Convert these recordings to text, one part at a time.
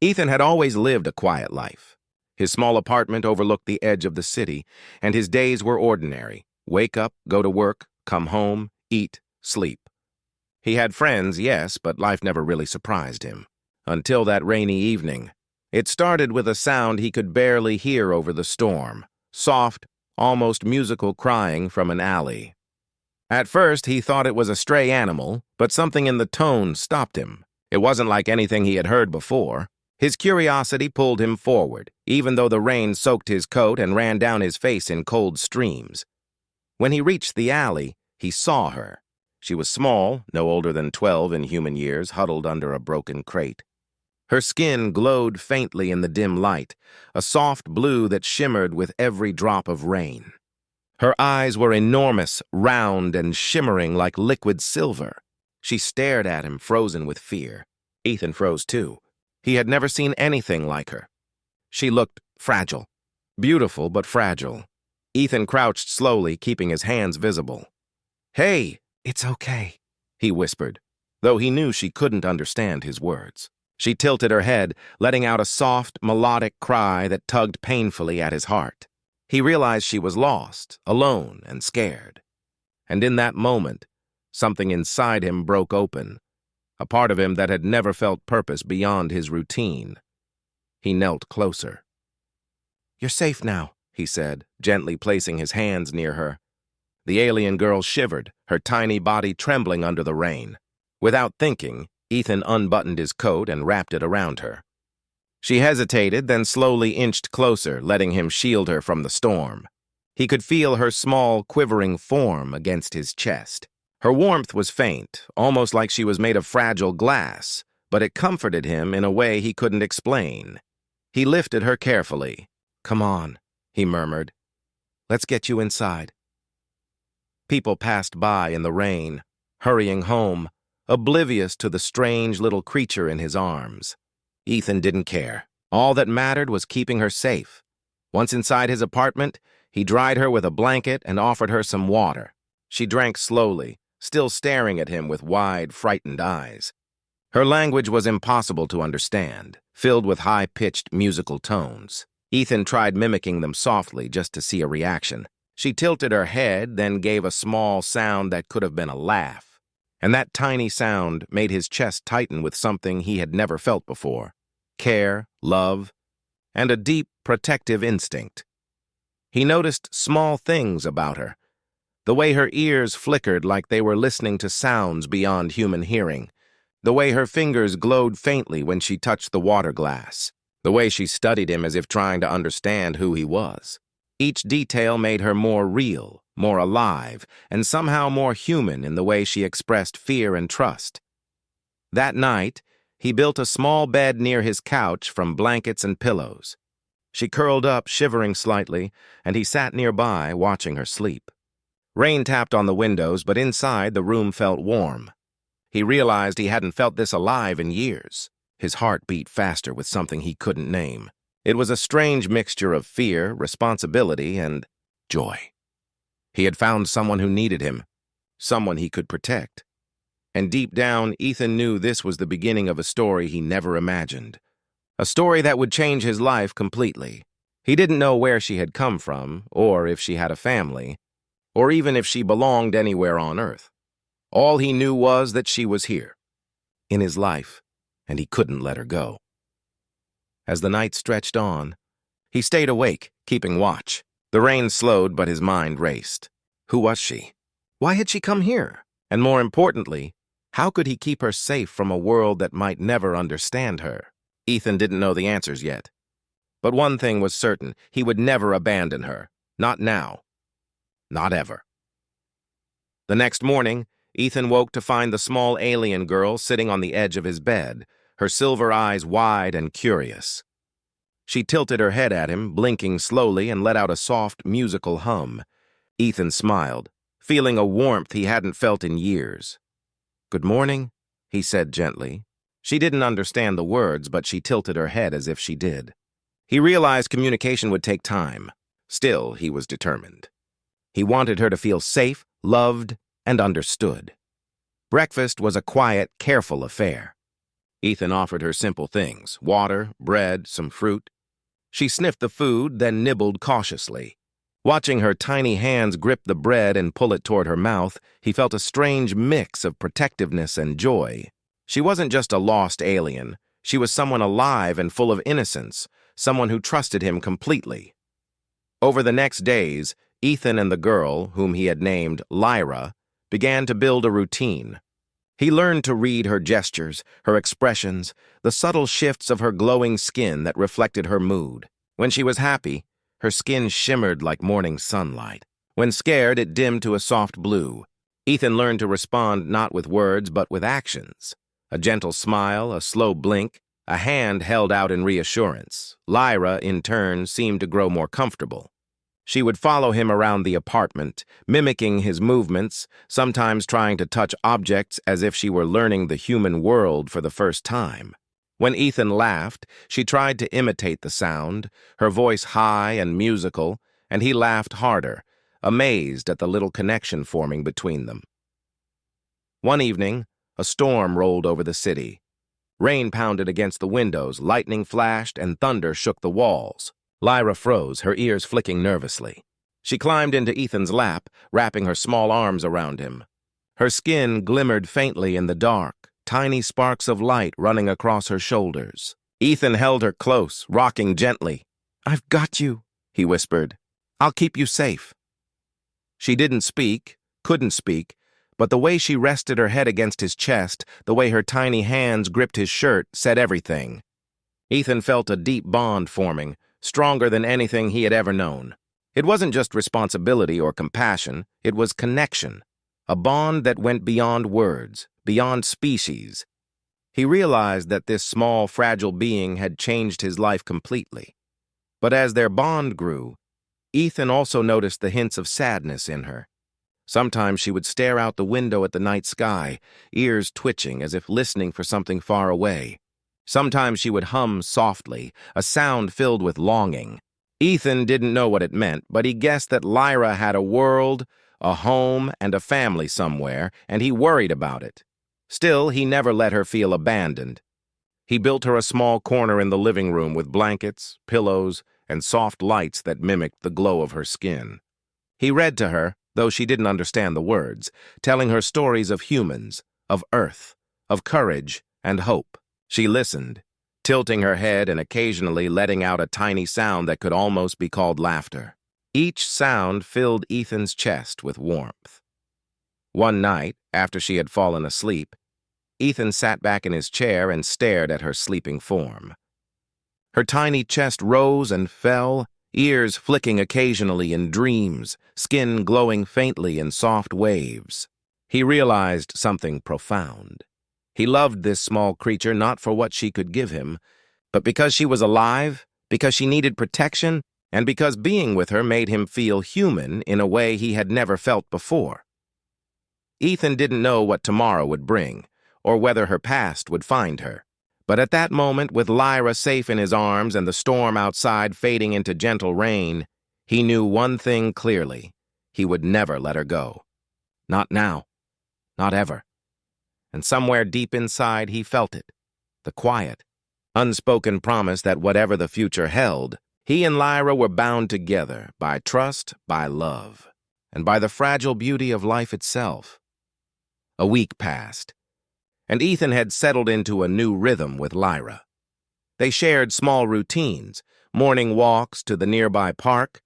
Ethan had always lived a quiet life. His small apartment overlooked the edge of the city, and his days were ordinary. Wake up, go to work, come home, eat, sleep. He had friends, yes, but life never really surprised him. Until that rainy evening. It started with a sound he could barely hear over the storm. Soft, almost musical crying from an alley. At first, he thought it was a stray animal, but something in the tone stopped him. It wasn't like anything he had heard before. His curiosity pulled him forward, even though the rain soaked his coat and ran down his face in cold streams. When he reached the alley, he saw her. She was small, no older than 12 in human years, huddled under a broken crate. Her skin glowed faintly in the dim light, a soft blue that shimmered with every drop of rain. Her eyes were enormous, round, and shimmering like liquid silver. She stared at him, frozen with fear. Ethan froze too. He had never seen anything like her. She looked fragile. Beautiful, but fragile. Ethan crouched slowly, keeping his hands visible. "Hey, it's okay," he whispered, though he knew she couldn't understand his words. She tilted her head, letting out a soft, melodic cry that tugged painfully at his heart. He realized she was lost, alone, and scared. And in that moment, something inside him broke open, a part of him that had never felt purpose beyond his routine. He knelt closer. "You're safe now," he said, gently placing his hands near her. The alien girl shivered, her tiny body trembling under the rain. Without thinking, Ethan unbuttoned his coat and wrapped it around her. She hesitated, then slowly inched closer, letting him shield her from the storm. He could feel her small, quivering form against his chest. Her warmth was faint, almost like she was made of fragile glass, but it comforted him in a way he couldn't explain. He lifted her carefully. "Come on," he murmured. "Let's get you inside." People passed by in the rain, hurrying home, oblivious to the strange little creature in his arms. Ethan didn't care. All that mattered was keeping her safe. Once inside his apartment, he dried her with a blanket and offered her some water. She drank slowly, still staring at him with wide, frightened eyes. Her language was impossible to understand, filled with high-pitched musical tones. Ethan tried mimicking them softly just to see a reaction. She tilted her head, then gave a small sound that could have been a laugh. And that tiny sound made his chest tighten with something he had never felt before. Care, love, and a deep, protective instinct. He noticed small things about her. The way her ears flickered like they were listening to sounds beyond human hearing. The way her fingers glowed faintly when she touched the water glass. The way she studied him as if trying to understand who he was. Each detail made her more real, more alive, and somehow more human in the way she expressed fear and trust. That night, he built a small bed near his couch from blankets and pillows. She curled up, shivering slightly, and he sat nearby, watching her sleep. Rain tapped on the windows, but inside the room felt warm. He realized he hadn't felt this alive in years. His heart beat faster with something he couldn't name. It was a strange mixture of fear, responsibility, and joy. He had found someone who needed him, someone he could protect. And deep down, Ethan knew this was the beginning of a story he never imagined. A story that would change his life completely. He didn't know where she had come from, or if she had a family, or even if she belonged anywhere on Earth. All he knew was that she was here, in his life, and he couldn't let her go. As the night stretched on, he stayed awake, keeping watch. The rain slowed, but his mind raced. Who was she? Why had she come here? And more importantly, how could he keep her safe from a world that might never understand her? Ethan didn't know the answers yet. But one thing was certain, he would never abandon her. Not now. Not ever. The next morning, Ethan woke to find the small alien girl sitting on the edge of his bed, her silver eyes wide and curious. She tilted her head at him, blinking slowly, and let out a soft, musical hum. Ethan smiled, feeling a warmth he hadn't felt in years. "Good morning," he said gently. She didn't understand the words, but she tilted her head as if she did. He realized communication would take time. Still, he was determined. He wanted her to feel safe, loved, and understood. Breakfast was a quiet, careful affair. Ethan offered her simple things: water, bread, some fruit. She sniffed the food, then nibbled cautiously. Watching her tiny hands grip the bread and pull it toward her mouth, he felt a strange mix of protectiveness and joy. She wasn't just a lost alien. She was someone alive and full of innocence, someone who trusted him completely. Over the next days, Ethan and the girl, whom he had named Lyra, began to build a routine. He learned to read her gestures, her expressions, the subtle shifts of her glowing skin that reflected her mood. When she was happy, her skin shimmered like morning sunlight. When scared, it dimmed to a soft blue. Ethan learned to respond not with words but with actions. A gentle smile, a slow blink, a hand held out in reassurance. Lyra, in turn, seemed to grow more comfortable. She would follow him around the apartment, mimicking his movements, sometimes trying to touch objects as if she were learning the human world for the first time. When Ethan laughed, she tried to imitate the sound, her voice high and musical, and he laughed harder, amazed at the little connection forming between them. One evening, a storm rolled over the city. Rain pounded against the windows, lightning flashed, and thunder shook the walls. Lyra froze, her ears flicking nervously. She climbed into Ethan's lap, wrapping her small arms around him. Her skin glimmered faintly in the dark, tiny sparks of light running across her shoulders. Ethan held her close, rocking gently. "I've got you," he whispered. "I'll keep you safe." She didn't speak, couldn't speak, but the way she rested her head against his chest, the way her tiny hands gripped his shirt, said everything. Ethan felt a deep bond forming, stronger than anything he had ever known. It wasn't just responsibility or compassion, it was connection, a bond that went beyond words, beyond species. He realized that this small, fragile being had changed his life completely. But as their bond grew, Ethan also noticed the hints of sadness in her. Sometimes she would stare out the window at the night sky, ears twitching as if listening for something far away. Sometimes she would hum softly, a sound filled with longing. Ethan didn't know what it meant, but he guessed that Lyra had a world, a home, and a family somewhere, and he worried about it. Still, he never let her feel abandoned. He built her a small corner in the living room with blankets, pillows, and soft lights that mimicked the glow of her skin. He read to her, though she didn't understand the words, telling her stories of humans, of Earth, of courage and hope. She listened, tilting her head and occasionally letting out a tiny sound that could almost be called laughter. Each sound filled Ethan's chest with warmth. One night, after she had fallen asleep, Ethan sat back in his chair and stared at her sleeping form. Her tiny chest rose and fell, ears flicking occasionally in dreams, skin glowing faintly in soft waves. He realized something profound. He loved this small creature not for what she could give him, but because she was alive, because she needed protection, and because being with her made him feel human in a way he had never felt before. Ethan didn't know what tomorrow would bring, or whether her past would find her. But at that moment, with Lyra safe in his arms and the storm outside fading into gentle rain, he knew one thing clearly: he would never let her go. Not now. Not ever. And somewhere deep inside he felt it, the quiet, unspoken promise that whatever the future held, he and Lyra were bound together by trust, by love, and by the fragile beauty of life itself. A week passed, and Ethan had settled into a new rhythm with Lyra. They shared small routines, morning walks to the nearby park,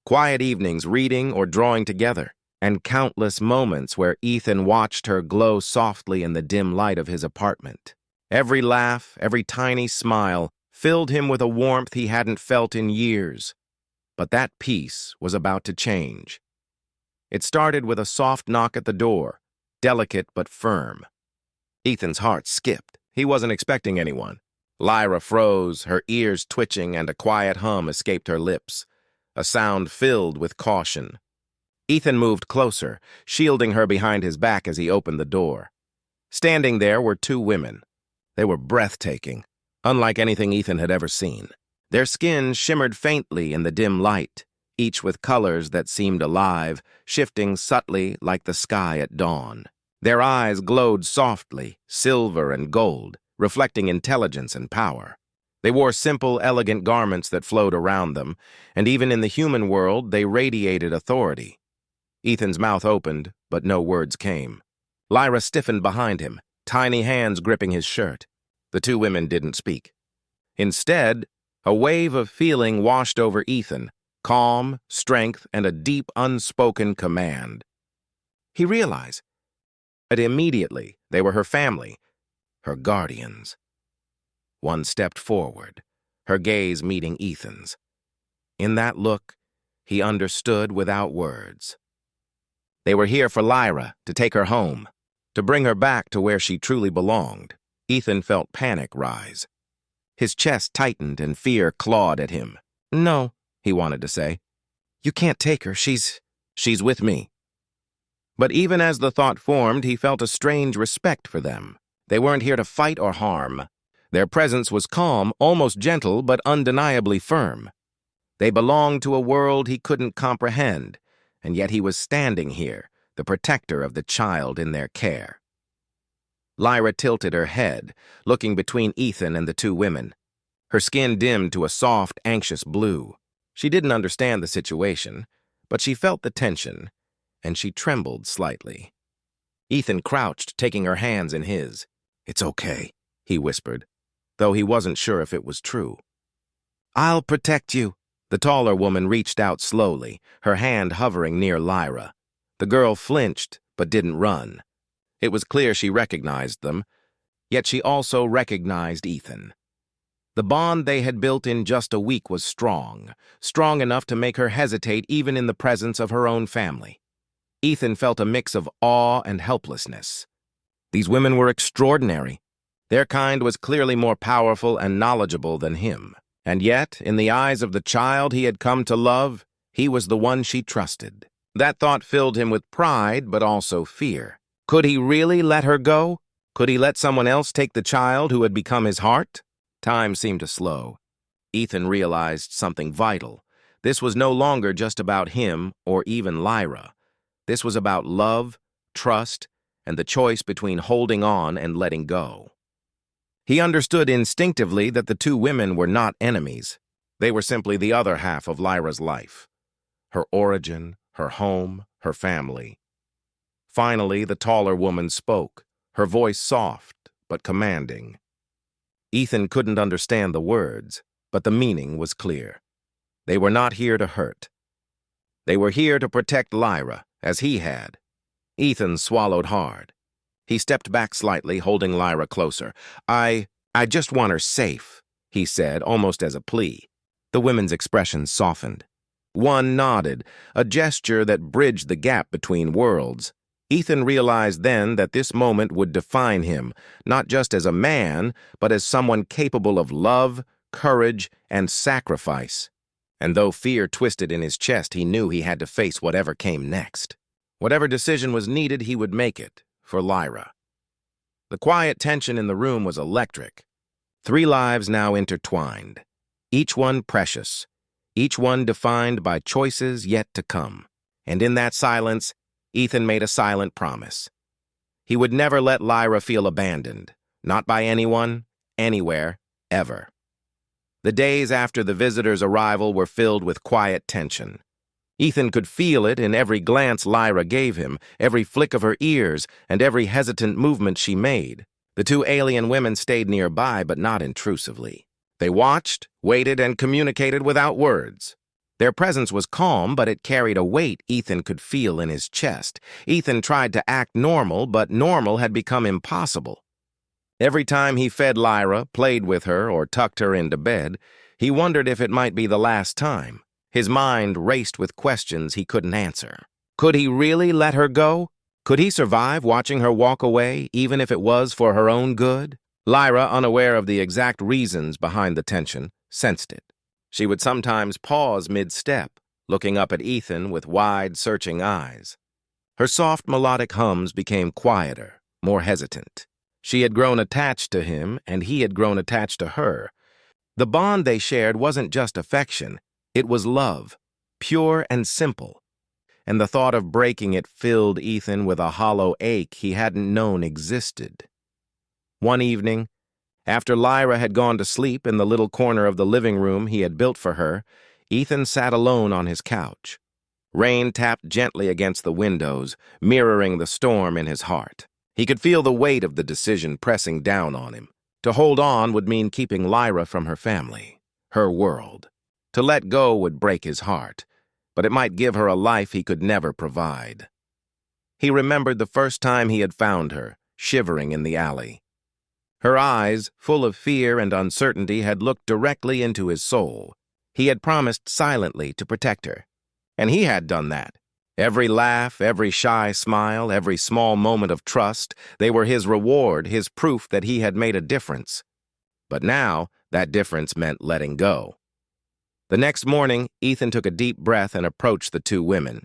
quiet evenings reading or drawing together, and countless moments where Ethan watched her glow softly in the dim light of his apartment. Every laugh, every tiny smile filled him with a warmth he hadn't felt in years. But that peace was about to change. It started with a soft knock at the door, delicate but firm. Ethan's heart skipped. He wasn't expecting anyone. Lyra froze, her ears twitching, and a quiet hum escaped her lips, a sound filled with caution. Ethan moved closer, shielding her behind his back as he opened the door. Standing there were two women. They were breathtaking, unlike anything Ethan had ever seen. Their skin shimmered faintly in the dim light, each with colors that seemed alive, shifting subtly like the sky at dawn. Their eyes glowed softly, silver and gold, reflecting intelligence and power. They wore simple, elegant garments that flowed around them, and even in the human world, they radiated authority. Ethan's mouth opened, but no words came. Lyra stiffened behind him, tiny hands gripping his shirt. The two women didn't speak. Instead, a wave of feeling washed over Ethan, calm, strength, and a deep, unspoken command. He realized that immediately they were her family, her guardians. One stepped forward, her gaze meeting Ethan's. In that look, he understood without words. They were here for Lyra, to take her home, to bring her back to where she truly belonged. Ethan felt panic rise. His chest tightened and fear clawed at him. "No," he wanted to say. "You can't take her. She's with me." But even as the thought formed, he felt a strange respect for them. They weren't here to fight or harm. Their presence was calm, almost gentle, but undeniably firm. They belonged to a world he couldn't comprehend, and yet he was standing here, the protector of the child in their care. Lyra tilted her head, looking between Ethan and the two women. Her skin dimmed to a soft, anxious blue. She didn't understand the situation, but she felt the tension, and she trembled slightly. Ethan crouched, taking her hands in his. "It's okay," he whispered, though he wasn't sure if it was true. "I'll protect you." The taller woman reached out slowly, her hand hovering near Lyra. The girl flinched, but didn't run. It was clear she recognized them, yet she also recognized Ethan. The bond they had built in just a week was strong, strong enough to make her hesitate even in the presence of her own family. Ethan felt a mix of awe and helplessness. These women were extraordinary. Their kind was clearly more powerful and knowledgeable than him. And yet, in the eyes of the child he had come to love, he was the one she trusted. That thought filled him with pride, but also fear. Could he really let her go? Could he let someone else take the child who had become his heart? Time seemed to slow. Ethan realized something vital. This was no longer just about him or even Lyra. This was about love, trust, and the choice between holding on and letting go. He understood instinctively that the two women were not enemies. They were simply the other half of Lyra's life. Her origin, her home, her family. Finally, the taller woman spoke, her voice soft but commanding. Ethan couldn't understand the words, but the meaning was clear. They were not here to hurt. They were here to protect Lyra, as he had. Ethan swallowed hard. He stepped back slightly, holding Lyra closer. I just want her safe," he said, almost as a plea. The women's expressions softened. One nodded, a gesture that bridged the gap between worlds. Ethan realized then that this moment would define him, not just as a man, but as someone capable of love, courage, and sacrifice. And though fear twisted in his chest, he knew he had to face whatever came next. Whatever decision was needed, he would make it, for Lyra. The quiet tension in the room was electric. 3 lives now intertwined, each one precious, each one defined by choices yet to come. And in that silence, Ethan made a silent promise. He would never let Lyra feel abandoned, not by anyone, anywhere, ever. The days after the visitor's arrival were filled with quiet tension. Ethan could feel it in every glance Lyra gave him, every flick of her ears, and every hesitant movement she made. The 2 alien women stayed nearby, but not intrusively. They watched, waited, and communicated without words. Their presence was calm, but it carried a weight Ethan could feel in his chest. Ethan tried to act normal, but normal had become impossible. Every time he fed Lyra, played with her, or tucked her into bed, he wondered if it might be the last time. His mind raced with questions he couldn't answer. Could he really let her go? Could he survive watching her walk away, even if it was for her own good? Lyra, unaware of the exact reasons behind the tension, sensed it. She would sometimes pause mid-step, looking up at Ethan with wide, searching eyes. Her soft, melodic hums became quieter, more hesitant. She had grown attached to him, and he had grown attached to her. The bond they shared wasn't just affection, it was love, pure and simple. And the thought of breaking it filled Ethan with a hollow ache he hadn't known existed. One evening, After Lyra had gone to sleep in the little corner of the living room he had built for her, Ethan sat alone on his couch. Rain tapped gently against the windows, mirroring the storm in his heart. He could feel the weight of the decision pressing down on him. To hold on would mean keeping Lyra from her family, her world. To let go would break his heart, but it might give her a life he could never provide. He remembered the first time he had found her, shivering in the alley. Her eyes, full of fear and uncertainty, had looked directly into his soul. He had promised silently to protect her, and he had done that. Every laugh, every shy smile, every small moment of trust, they were his reward, his proof that he had made a difference. But now, that difference meant letting go. The next morning, Ethan took a deep breath and approached the two women.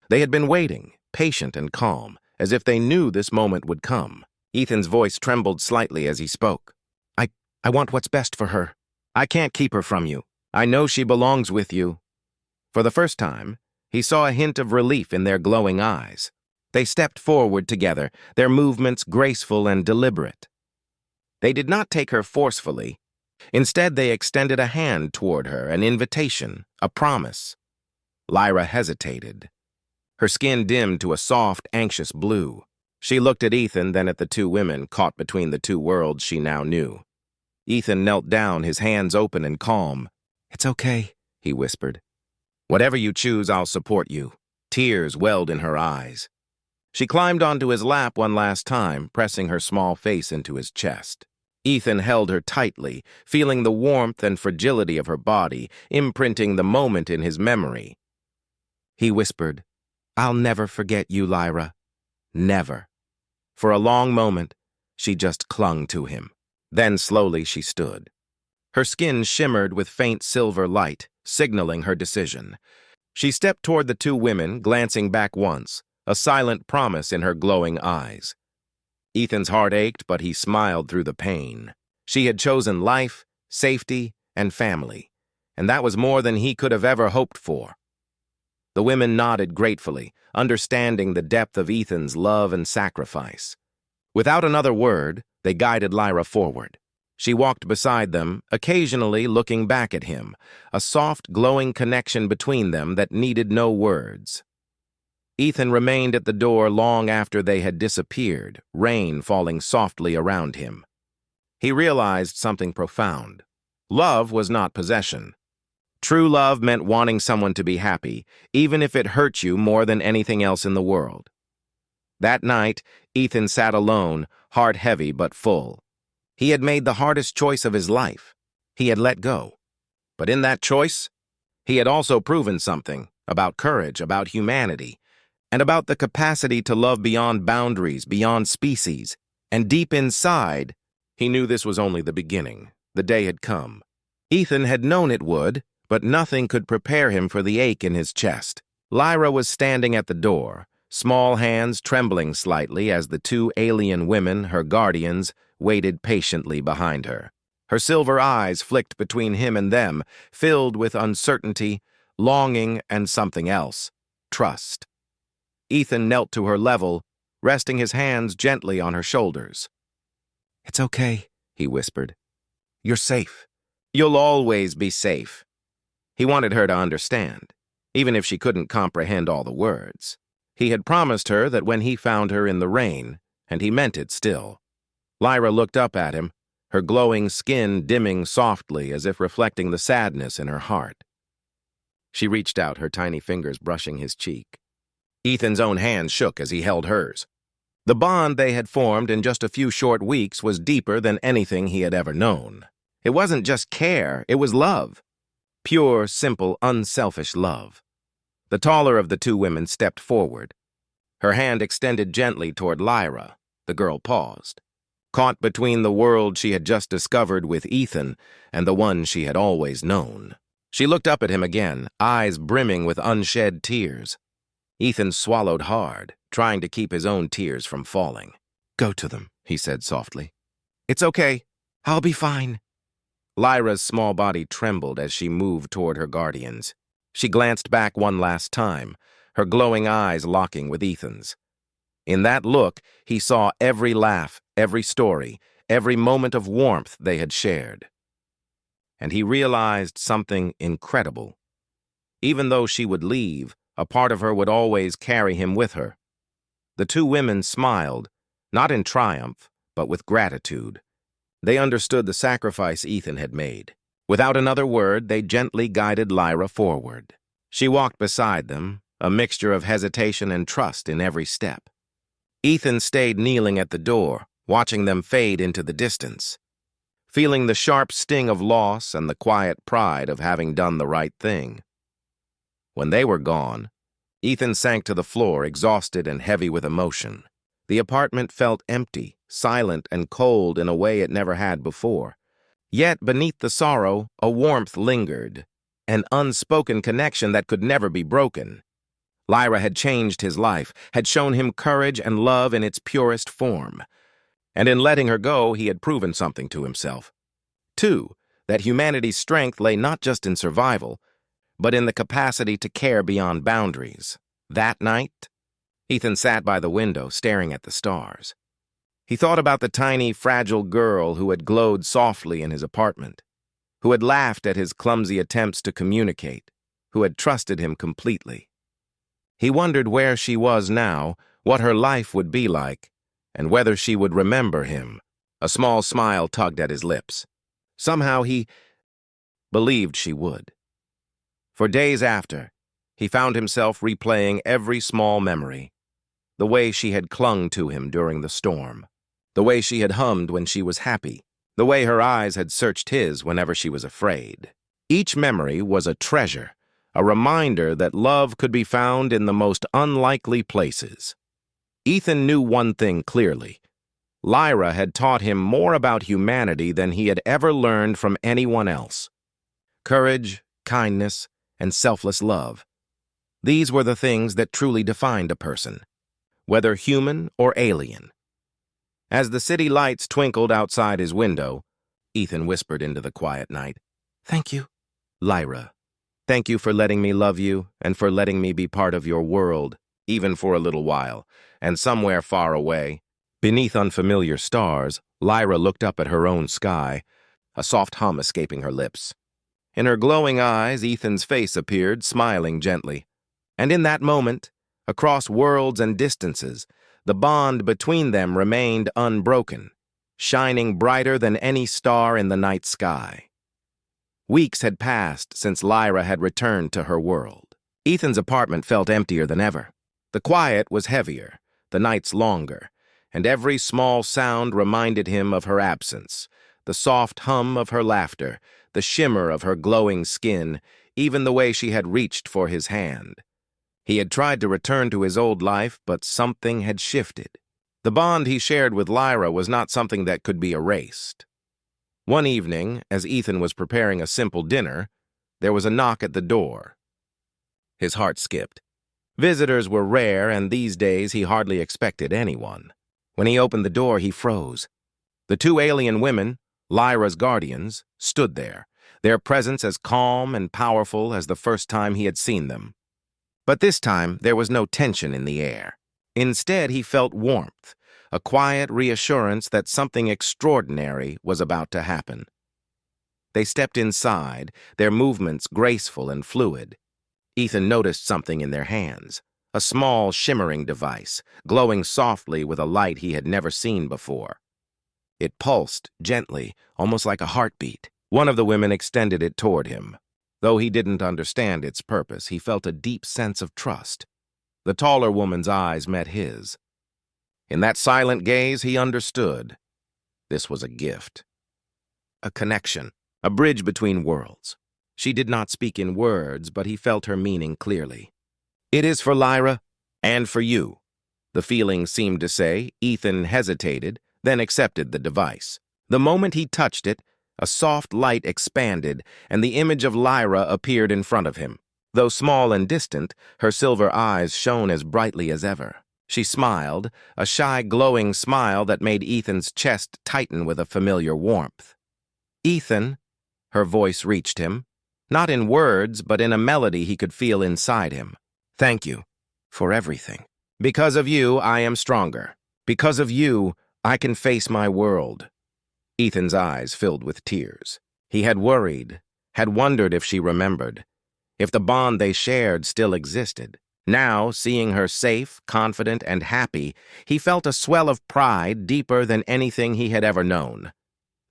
They had been waiting, patient and calm, as if they knew this moment would come. Ethan's voice trembled slightly as he spoke. I want what's best for her. I can't keep her from you. I know she belongs with you." For the first time, he saw a hint of relief in their glowing eyes. They stepped forward together, their movements graceful and deliberate. They did not take her forcefully. Instead, they extended a hand toward her, an invitation, a promise. Lyra hesitated. Her skin dimmed to a soft, anxious blue. She looked at Ethan, then at the two women, caught between the two worlds she now knew. Ethan knelt down, his hands open and calm. "It's okay," he whispered. "Whatever you choose, I'll support you." Tears welled in her eyes. She climbed onto his lap one last time, pressing her small face into his chest. Ethan held her tightly, feeling the warmth and fragility of her body, imprinting the moment in his memory. He whispered, "I'll never forget you, Lyra. Never." For a long moment, she just clung to him. Then slowly she stood. Her skin shimmered with faint silver light, signaling her decision. She stepped toward the two women, glancing back once, a silent promise in her glowing eyes. Ethan's heart ached, but he smiled through the pain. She had chosen life, safety, and family, and that was more than he could have ever hoped for. The women nodded gratefully, understanding the depth of Ethan's love and sacrifice. Without another word, they guided Lyra forward. She walked beside them, occasionally looking back at him, a soft, glowing connection between them that needed no words. Ethan remained at the door long after they had disappeared, rain falling softly around him. He realized something profound. Love was not possession. True love meant wanting someone to be happy, even if it hurt you more than anything else in the world. That night, Ethan sat alone, heart heavy but full. He had made the hardest choice of his life. He had let go. But in that choice, he had also proven something about courage, about humanity, and about the capacity to love beyond boundaries, beyond species. And deep inside, he knew this was only the beginning. The day had come. Ethan had known it would, but nothing could prepare him for the ache in his chest. Lyra was standing at the door, small hands trembling slightly as the two alien women, her guardians, waited patiently behind her. Her silver eyes flicked between him and them, filled with uncertainty, longing, and something else, trust. Ethan knelt to her level, resting his hands gently on her shoulders. "It's okay," he whispered. "You're safe. You'll always be safe." He wanted her to understand, even if she couldn't comprehend all the words. He had promised her that when he found her in the rain, and he meant it still. Lyra looked up at him, her glowing skin dimming softly as if reflecting the sadness in her heart. She reached out, her tiny fingers brushing his cheek. Ethan's own hand shook as he held hers. The bond they had formed in just a few short weeks was deeper than anything he had ever known. It wasn't just care, it was love. Pure, simple, unselfish love. The taller of the two women stepped forward. Her hand extended gently toward Lyra. The girl paused, caught between the world she had just discovered with Ethan and the one she had always known. She looked up at him again, eyes brimming with unshed tears. Ethan swallowed hard, trying to keep his own tears from falling. "Go to them," he said softly. "It's okay. I'll be fine." Lyra's small body trembled as she moved toward her guardians. She glanced back one last time, her glowing eyes locking with Ethan's. In that look, he saw every laugh, every story, every moment of warmth they had shared. And he realized something incredible. Even though she would leave, a part of her would always carry him with her. The two women smiled, not in triumph, but with gratitude. They understood the sacrifice Ethan had made. Without another word, they gently guided Lyra forward. She walked beside them, a mixture of hesitation and trust in every step. Ethan stayed kneeling at the door, watching them fade into the distance, feeling the sharp sting of loss and the quiet pride of having done the right thing. When they were gone, Ethan sank to the floor, exhausted and heavy with emotion. The apartment felt empty, silent and cold in a way it never had before. Yet beneath the sorrow, a warmth lingered, an unspoken connection that could never be broken. Lyra had changed his life, had shown him courage and love in its purest form. And in letting her go, he had proven something to himself. Two, that humanity's strength lay not just in survival, but in the capacity to care beyond boundaries. That night, Ethan sat by the window, staring at the stars. He thought about the tiny, fragile girl who had glowed softly in his apartment, who had laughed at his clumsy attempts to communicate, who had trusted him completely. He wondered where she was now, what her life would be like, and whether she would remember him. A small smile tugged at his lips. Somehow he believed she would. For days after, he found himself replaying every small memory. The way she had clung to him during the storm. The way she had hummed when she was happy. The way her eyes had searched his whenever she was afraid. Each memory was a treasure, a reminder that love could be found in the most unlikely places. Ethan knew one thing clearly. Lyra had taught him more about humanity than he had ever learned from anyone else. Courage, kindness, and selfless love. These were the things that truly defined a person, whether human or alien. As the city lights twinkled outside his window, Ethan whispered into the quiet night, "Thank you, Lyra. Thank you for letting me love you and for letting me be part of your world, even for a little while." And somewhere far away, beneath unfamiliar stars, Lyra looked up at her own sky, a soft hum escaping her lips. In her glowing eyes, Ethan's face appeared, smiling gently. And in that moment, across worlds and distances, the bond between them remained unbroken, shining brighter than any star in the night sky. Weeks had passed since Lyra had returned to her world. Ethan's apartment felt emptier than ever. The quiet was heavier, the nights longer, and every small sound reminded him of her absence, the soft hum of her laughter, the shimmer of her glowing skin, even the way she had reached for his hand. He had tried to return to his old life, but something had shifted. The bond he shared with Lyra was not something that could be erased. One evening, as Ethan was preparing a simple dinner, there was a knock at the door. His heart skipped. Visitors were rare, and these days he hardly expected anyone. When he opened the door, he froze. The two alien women, Lyra's guardians, stood there, their presence as calm and powerful as the first time he had seen them. But this time, there was no tension in the air. Instead, he felt warmth, a quiet reassurance that something extraordinary was about to happen. They stepped inside, their movements graceful and fluid. Ethan noticed something in their hands, a small, shimmering device, glowing softly with a light he had never seen before. It pulsed gently, almost like a heartbeat. One of the women extended it toward him. Though he didn't understand its purpose, he felt a deep sense of trust. The taller woman's eyes met his. In that silent gaze, he understood. This was a gift. A connection, a bridge between worlds. She did not speak in words, but he felt her meaning clearly. "It is for Lyra, and for you," the feeling seemed to say. Ethan hesitated, then accepted the device. The moment he touched it, a soft light expanded, and the image of Lyra appeared in front of him. Though small and distant, her silver eyes shone as brightly as ever. She smiled, a shy, glowing smile that made Ethan's chest tighten with a familiar warmth. "Ethan," her voice reached him, not in words, but in a melody he could feel inside him. "Thank you for everything. Because of you, I am stronger. Because of you, I can face my world." Ethan's eyes filled with tears. He had worried, had wondered if she remembered, if the bond they shared still existed. Now, seeing her safe, confident, and happy, he felt a swell of pride deeper than anything he had ever known.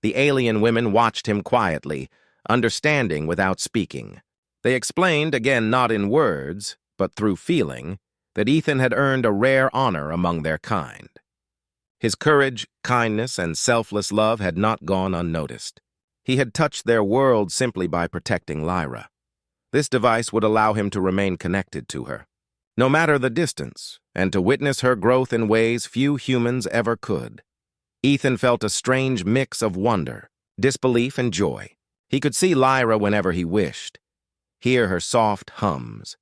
The alien women watched him quietly, understanding without speaking. They explained, again not in words, but through feeling, that Ethan had earned a rare honor among their kind. His courage, kindness, and selfless love had not gone unnoticed. He had touched their world simply by protecting Lyra. This device would allow him to remain connected to her, no matter the distance, and to witness her growth in ways few humans ever could. Ethan felt a strange mix of wonder, disbelief, and joy. He could see Lyra whenever he wished, hear her soft hums,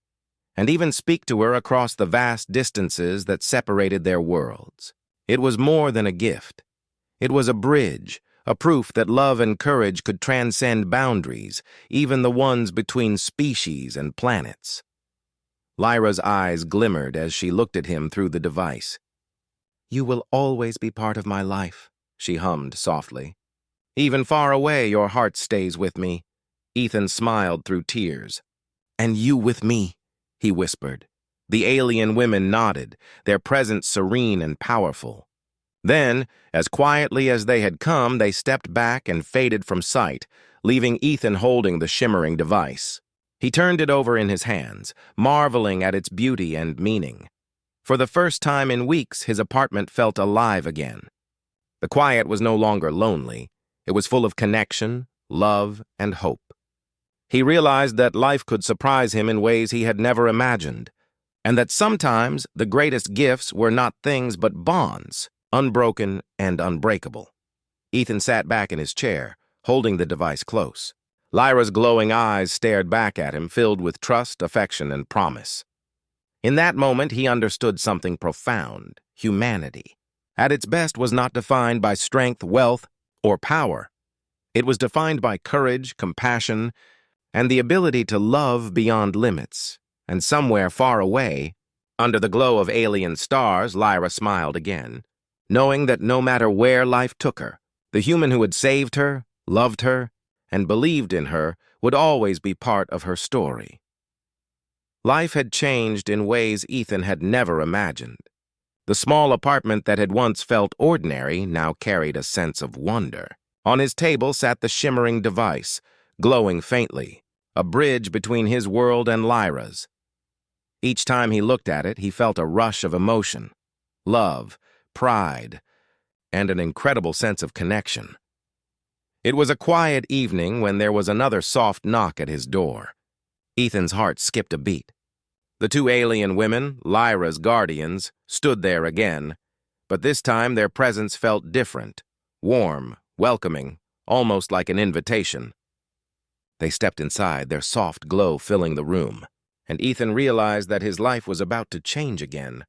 and even speak to her across the vast distances that separated their worlds. It was more than a gift. It was a bridge, a proof that love and courage could transcend boundaries, even the ones between species and planets. Lyra's eyes glimmered as she looked at him through the device. "You will always be part of my life," she hummed softly. "Even far away, your heart stays with me." Ethan smiled through tears. "And you with me," he whispered. The alien women nodded, their presence serene and powerful. Then, as quietly as they had come, they stepped back and faded from sight, leaving Ethan holding the shimmering device. He turned it over in his hands, marveling at its beauty and meaning. For the first time in weeks, his apartment felt alive again. The quiet was no longer lonely. It was full of connection, love, and hope. He realized that life could surprise him in ways he had never imagined, and that sometimes the greatest gifts were not things but bonds, unbroken and unbreakable. Ethan sat back in his chair, holding the device close. Lyra's glowing eyes stared back at him, filled with trust, affection, and promise. In that moment, he understood something profound: humanity. At its best was not defined by strength, wealth, or power. It was defined by courage, compassion, and the ability to love beyond limits. And somewhere far away, under the glow of alien stars, Lyra smiled again, knowing that no matter where life took her, the human who had saved her, loved her, and believed in her would always be part of her story. Life had changed in ways Ethan had never imagined. The small apartment that had once felt ordinary now carried a sense of wonder. On his table sat the shimmering device, glowing faintly, a bridge between his world and Lyra's. Each time he looked at it, he felt a rush of emotion, love, pride, and an incredible sense of connection. It was a quiet evening when there was another soft knock at his door. Ethan's heart skipped a beat. The two alien women, Lyra's guardians, stood there again, but this time their presence felt different, warm, welcoming, almost like an invitation. They stepped inside, their soft glow filling the room, and Ethan realized that his life was about to change again,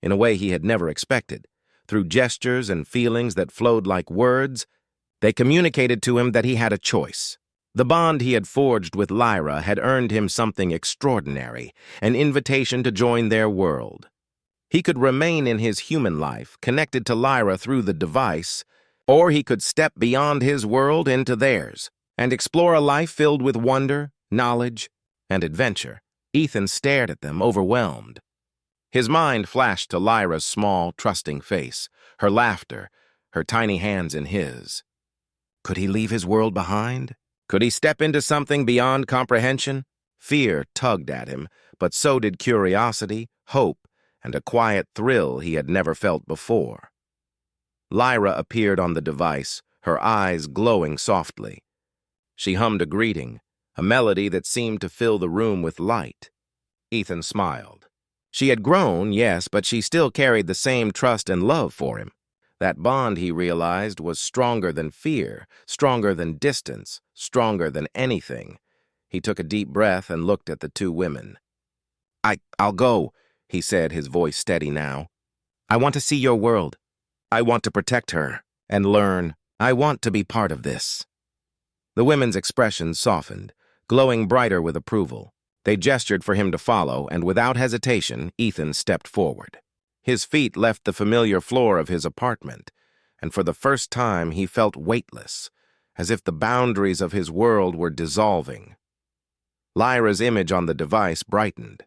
in a way he had never expected. Through gestures and feelings that flowed like words, they communicated to him that he had a choice. The bond he had forged with Lyra had earned him something extraordinary, an invitation to join their world. He could remain in his human life, connected to Lyra through the device, or he could step beyond his world into theirs and explore a life filled with wonder, knowledge, and adventure. Ethan stared at them, overwhelmed. His mind flashed to Lyra's small, trusting face, her laughter, her tiny hands in his. Could he leave his world behind? Could he step into something beyond comprehension? Fear tugged at him, but so did curiosity, hope, and a quiet thrill he had never felt before. Lyra appeared on the device, her eyes glowing softly. She hummed a greeting, a melody that seemed to fill the room with light. Ethan smiled. She had grown, yes, but she still carried the same trust and love for him. That bond, he realized, was stronger than fear, stronger than distance, stronger than anything. He took a deep breath and looked at the two women. I'll go, he said, his voice steady now. I want to see your world. I want to protect her and learn. I want to be part of this. The women's expressions softened, glowing brighter with approval. They gestured for him to follow, and without hesitation, Ethan stepped forward. His feet left the familiar floor of his apartment. and for the first time he felt weightless, as if the boundaries of his world were dissolving. Lyra's image on the device brightened.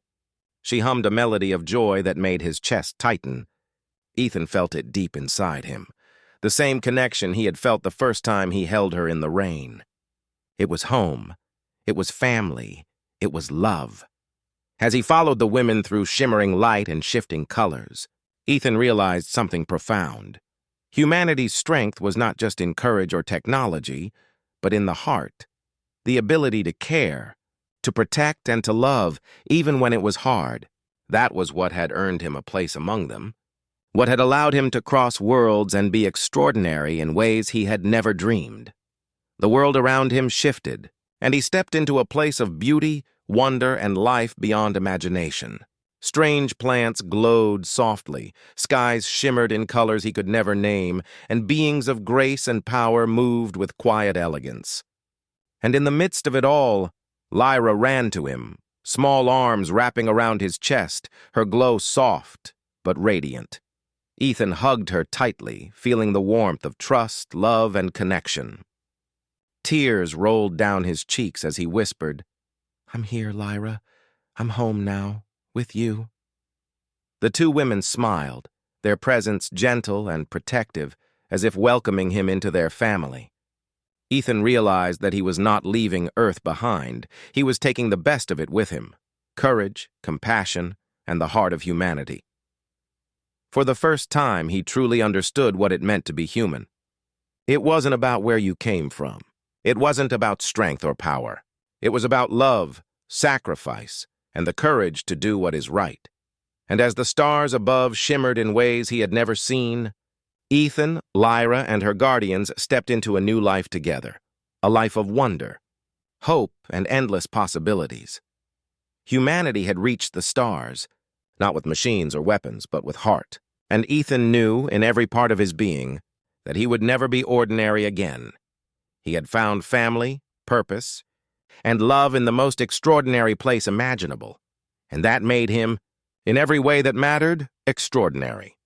She hummed a melody of joy that made his chest tighten. Ethan felt it deep inside him, the same connection he had felt the first time he held her in the rain. It was home. It was family. It was love. As he followed the women through shimmering light and shifting colors, Ethan realized something profound. Humanity's strength was not just in courage or technology, but in the heart, the ability to care, to protect and to love, even when it was hard. That was what had earned him a place among them, what had allowed him to cross worlds and be extraordinary in ways he had never dreamed. The world around him shifted, and he stepped into a place of beauty, wonder, and life beyond imagination. Strange plants glowed softly, skies shimmered in colors he could never name, and beings of grace and power moved with quiet elegance. And in the midst of it all, Lyra ran to him, small arms wrapping around his chest, her glow soft but radiant. Ethan hugged her tightly, feeling the warmth of trust, love, and connection. Tears rolled down his cheeks as he whispered, "I'm here, Lyra. I'm home now, with you." The two women smiled, their presence gentle and protective, as if welcoming him into their family. Ethan realized that he was not leaving Earth behind. He was taking the best of it with him: courage, compassion, and the heart of humanity. For the first time, he truly understood what it meant to be human. It wasn't about where you came from. It wasn't about strength or power. It was about love, sacrifice, and the courage to do what is right. And as the stars above shimmered in ways he had never seen, Ethan, Lyra, and her guardians stepped into a new life together, a life of wonder, hope, and endless possibilities. Humanity had reached the stars, not with machines or weapons, but with heart. And Ethan knew, in every part of his being, that he would never be ordinary again. He had found family, purpose, and love in the most extraordinary place imaginable, and that made him, in every way that mattered, extraordinary.